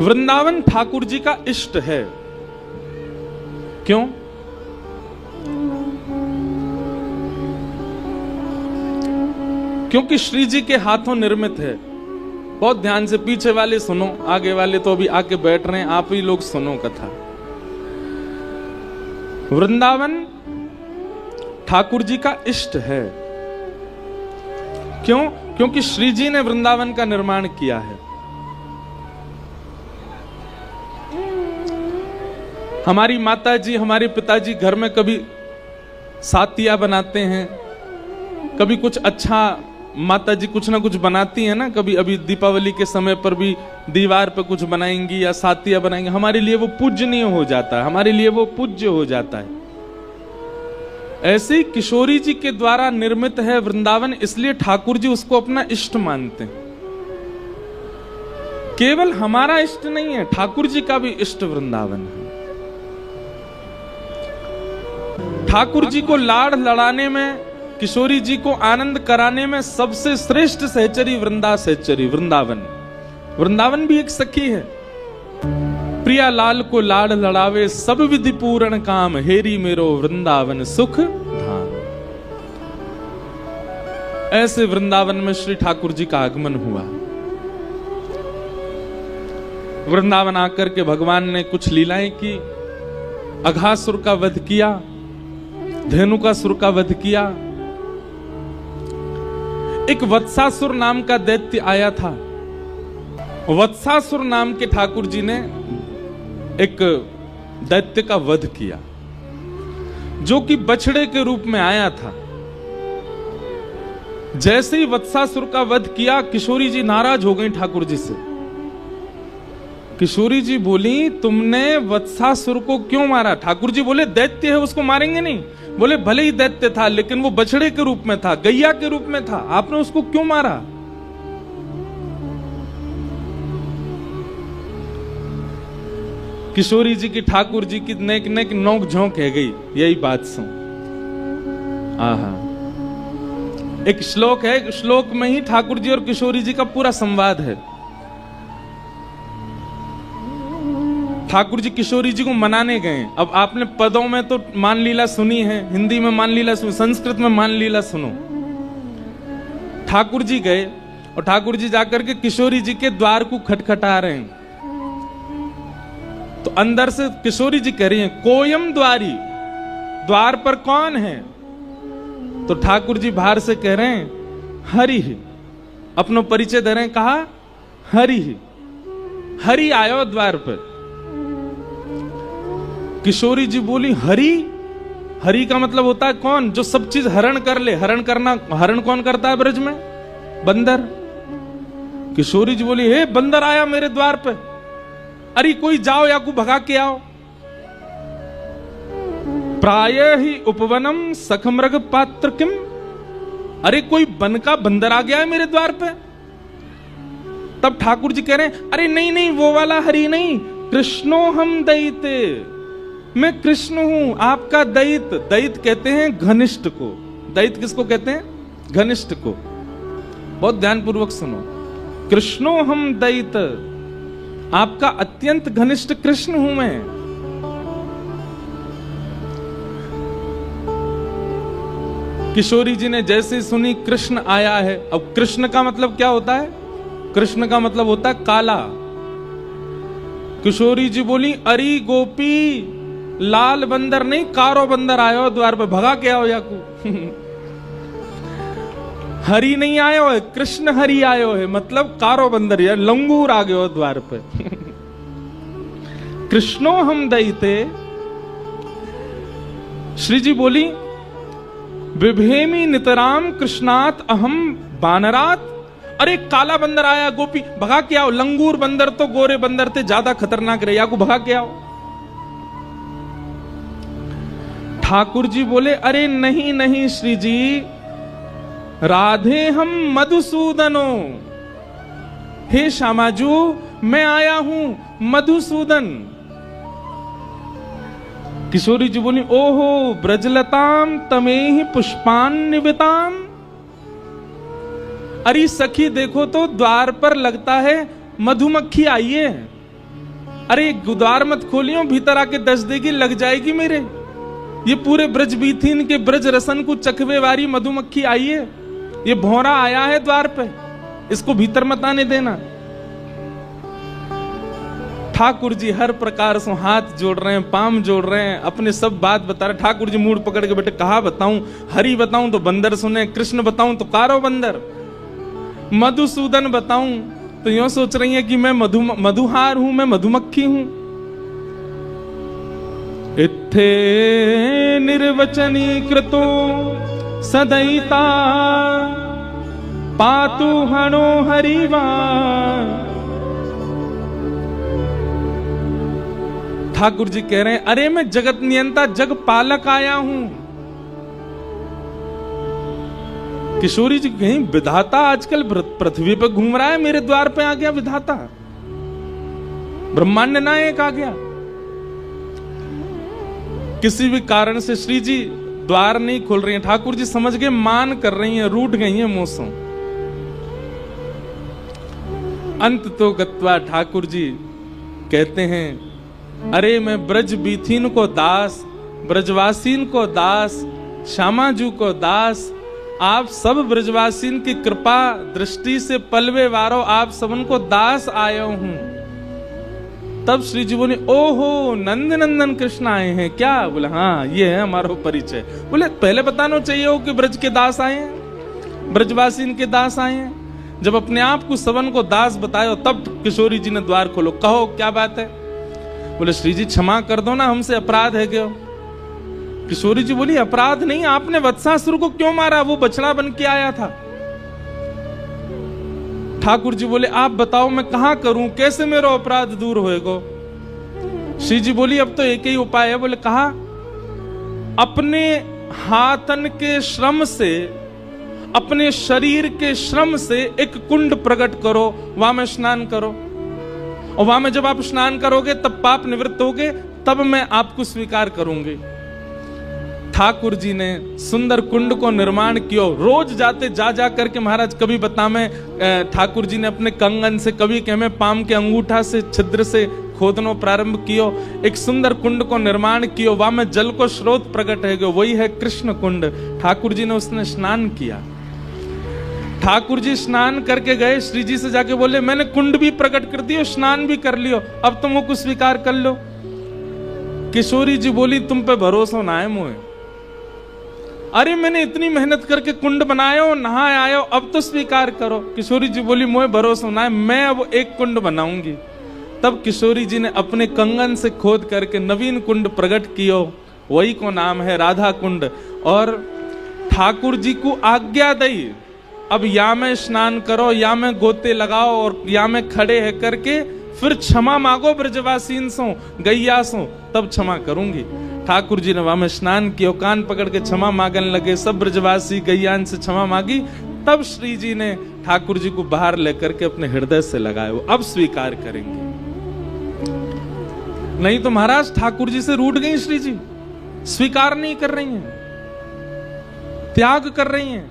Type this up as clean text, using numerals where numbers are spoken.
वृंदावन ठाकुर जी का इष्ट है। क्यों? क्योंकि श्री जी के हाथों निर्मित है। बहुत ध्यान से पीछे वाले सुनो, आगे वाले तो अभी आके बैठ रहे हैं, आप ही लोग सुनो कथा। वृंदावन ठाकुर जी का इष्ट है। क्यों? क्योंकि श्री जी ने वृंदावन का निर्माण किया है। हमारी माता जी, हमारे पिताजी घर में कभी सातिया बनाते हैं, कभी कुछ अच्छा माता जी कुछ ना कुछ बनाती है ना, कभी अभी दीपावली के समय पर भी दीवार पे कुछ बनाएंगी या सातिया बनाएंगी, हमारे लिए वो पूजनीय हो जाता है, हमारे लिए वो पूज्य हो जाता है। ऐसे ही किशोरी जी के द्वारा निर्मित है वृंदावन, इसलिए ठाकुर जी उसको अपना इष्ट मानते हैं। केवल हमारा इष्ट नहीं है, ठाकुर जी का भी इष्ट वृंदावन है। ठाकुर जी को लाड़ लड़ाने में, किशोरी जी को आनंद कराने में सबसे श्रेष्ठ सहचरी वृंदावन। वृंदावन भी एक सखी है। प्रिया लाल को लाड़ लड़ावे, सब विधि पूर्ण काम, हेरी मेरो वृंदावन सुख धाम। ऐसे वृंदावन में श्री ठाकुर जी का आगमन हुआ। वृंदावन आकर के भगवान ने कुछ लीलाएं की। अघासुर का वध किया, धेनुकासुर का वध किया। एक वत्सासुर नाम का दैत्य आया था। वत्सासुर नाम के ठाकुर जी ने एक दैत्य का वध किया, जो कि बछड़े के रूप में आया था। जैसे ही वत्सासुर का वध किया, किशोरी जी नाराज हो गई ठाकुर जी से। किशोरी जी बोली, तुमने वत्सासुर को क्यों मारा? ठाकुर जी बोले, दैत्य है, उसको मारेंगे नहीं। बोले, भले ही दैत्य था, लेकिन वो बछड़े के रूप में था, गैया के रूप में था, आपने उसको क्यों मारा? किशोरी जी की ठाकुर जी की नेक नेक नोक झोंक है गई, यही बात सुन। आहा, एक श्लोक है, श्लोक में ही ठाकुर जी और किशोरी जी का पूरा संवाद है। ठाकुर जी किशोरी जी को मनाने गए। अब आपने पदों में तो मान लीला सुनी है, हिंदी में मान लीला सुनी, संस्कृत में मान लीला सुनो। ठाकुर जी गए और ठाकुर जी जाकर के किशोरी जी के द्वार को खटखटा रहे हैं। तो अंदर से किशोरी जी कह रही हैं, कोयम द्वारी, द्वार पर कौन है? तो ठाकुर जी बाहर से कह रहे हैं, हरि ही। अपनो परिचय दे रहे हैं, कहा हरि ही, हरि आयो द्वार पर। किशोरी जी बोली, हरि? हरि का मतलब होता है कौन? जो सब चीज हरण कर ले। हरण करना, हरण कौन करता है ब्रज में? बंदर। किशोरी जी बोली, हे बंदर आया मेरे द्वार पे, अरे कोई जाओ या को भगा के आओ। प्राय ही उपवनम सखमृग पात्र किम, अरे कोई वन का बंदर आ गया है मेरे द्वार पे। तब ठाकुर जी कह रहे हैं, अरे नहीं नहीं, वो वाला हरि नहीं, कृष्णो हम दैते, मैं कृष्ण हूं, आपका दैत। दैत कहते हैं घनिष्ठ को। दैत किसको कहते हैं? घनिष्ठ को। बहुत ध्यानपूर्वक सुनो, कृष्णो हम दैत, आपका अत्यंत घनिष्ठ कृष्ण हूं मैं। किशोरी जी ने जैसे सुनी कृष्ण आया है। अब कृष्ण का मतलब क्या होता है? कृष्ण का मतलब होता है काला। किशोरी जी बोली, अरे गोपी, लाल बंदर नहीं, कारो बंदर आयो द्वार पे, भगा के आओ याकू। हरि नहीं आयो है, कृष्ण हरि आयो है, मतलब कारो बंदर या लंगूर आ गयो द्वार पे। कृष्णो हम दैते। श्री जी बोली, विभेमी नितराम कृष्णात अहम बानरात। अरे काला बंदर आया गोपी, भगा के आओ। लंगूर बंदर तो गोरे बंदर थे, ज्यादा खतरनाक रहे, या को भगा के आओ। ठाकुर जी बोले, अरे नहीं नहीं श्री जी, राधे हम मधुसूदनो। हे श्यामाजू, मैं आया हूं मधुसूदन। किशोरी जी बोली, ओहो ब्रजलताम तमेहि पुष्पान निविताम। अरे सखी देखो तो द्वार पर लगता है मधुमक्खी आई है। अरे द्वार मत खोलियो, भीतर आके दस देगी, लग जाएगी मेरे। ये पूरे ब्रज बीथीन के ब्रज रसन को चखवे वाली मधुमक्खी आई है, ये भौरा आया है द्वार पे, इसको भीतर मत आने देना। ठाकुर जी हर प्रकार से हाथ जोड़ रहे हैं, पाम जोड़ रहे हैं, अपने सब बात बता रहे। ठाकुर जी मूड पकड़ के बेटे कहा बताऊं, हरि बताऊं तो बंदर सुने, कृष्ण बताऊं तो कारो बंदर, मधुसूदन बताऊं तो यूं सोच रही है कि मैं मधुहार हूं, मैं मधुमक्खी हूं। इत्थे निर्वचनी कृतो सदैता पातु हणो हरिवा। ठाकुर जी कह रहे हैं अरे मैं जगत नियंता जग पालक आया हूं। किशोरी जी कहीं विधाता आजकल पृथ्वी पर घूम रहा है, मेरे द्वार पे आ गया विधाता, ब्रह्मांड नायक आ गया। किसी भी कारण से श्री जी द्वार नहीं खोल रही हैं। ठाकुर जी समझ गए, मान कर रही हैं, रूठ गई हैं मोसों। अंत तो गत्वा ठाकुर जी कहते हैं अरे मैं ब्रज बीथीन को दास, ब्रजवासीन को दास, श्यामाजू को दास, आप सब ब्रजवासीन की कृपा दृष्टि से पलवे वारो आप सबन को दास आयो हूं। तब श्री जी बोले ओहो नंद नंदन कृष्ण आए हैं क्या? बोले हाँ ये है हमारा परिचय। बोले पहले बताना चाहिए हो कि ब्रज के दास आए हैं, ब्रजवासीन के दास आए हैं। जब अपने आप को सबन को दास बतायो तब किशोरी जी ने द्वार खोलो, कहो क्या बात है? बोले श्री जी क्षमा कर दो ना, हमसे अपराध है क्यों? किशोरी जी बोली अपराध नहीं, आपने वत्सासुर को क्यों मारा? वो बछड़ा बन के आया था। ठाकुर जी बोले आप बताओ मैं कहां करूं, कैसे मेरा अपराध दूर होएगा? श्री जी बोली अब तो एक ही उपाय है। बोले कहा? अपने हाथन के श्रम से, अपने शरीर के श्रम से एक कुंड प्रकट करो, वहां में स्नान करो, और वहां में जब आप स्नान करोगे तब पाप निवृत्त होगे, तब मैं आपको स्वीकार करूंगी। ठाकुर जी ने सुंदर कुंड को निर्माण किया। रोज जाते जा करके महाराज कभी बता में ठाकुर जी ने अपने कंगन से, कभी कह में पाम के अंगूठा से छिद्र से खोदनो प्रारंभ कियो, एक सुंदर कुंड को निर्माण कियो, वहां में जल को स्रोत प्रकट है, वही है कृष्ण कुंड। ठाकुर जी ने उसने स्नान किया। ठाकुर जी स्नान करके गए, श्री जी से जाके बोले मैंने कुंड भी प्रकट कर दियो, स्नान भी कर लियो, अब तुम वो कुछ स्वीकार कर लो। किशोरी जी बोली तुम पे भरोसा ना है मुझे, अरे मैंने इतनी मेहनत करके कुंड बनायो, नहाए आयो, अब तो स्वीकार करो। किशोरी जी बोली मुझे भरोसा ना है, मैं अब एक कुंड बनाऊंगी। तब किशोरी जी ने अपने कंगन से खोद करके नवीन कुंड प्रकट कियो, वही को नाम है राधा कुंड। और ठाकुर जी को आज्ञा दी अब या में स्नान करो, या में गोते लगाओ, और या में खड़े है करके फिर क्षमा मांगो ब्रजवासीन सो, गैया सो, तब क्षमा करूंगी। ठाकुर जी ने वहां में स्नान किया, कान पकड़ के क्षमा मांगने लगे, सब ब्रजवासी गैयान से क्षमा मांगी। तब श्री जी ने ठाकुर जी को बाहर लेकर के अपने हृदय से लगाए, वो अब स्वीकार करेंगे। नहीं तो महाराज ठाकुर जी से रूठ गई श्री जी, स्वीकार नहीं कर रही हैं, त्याग कर रही हैं।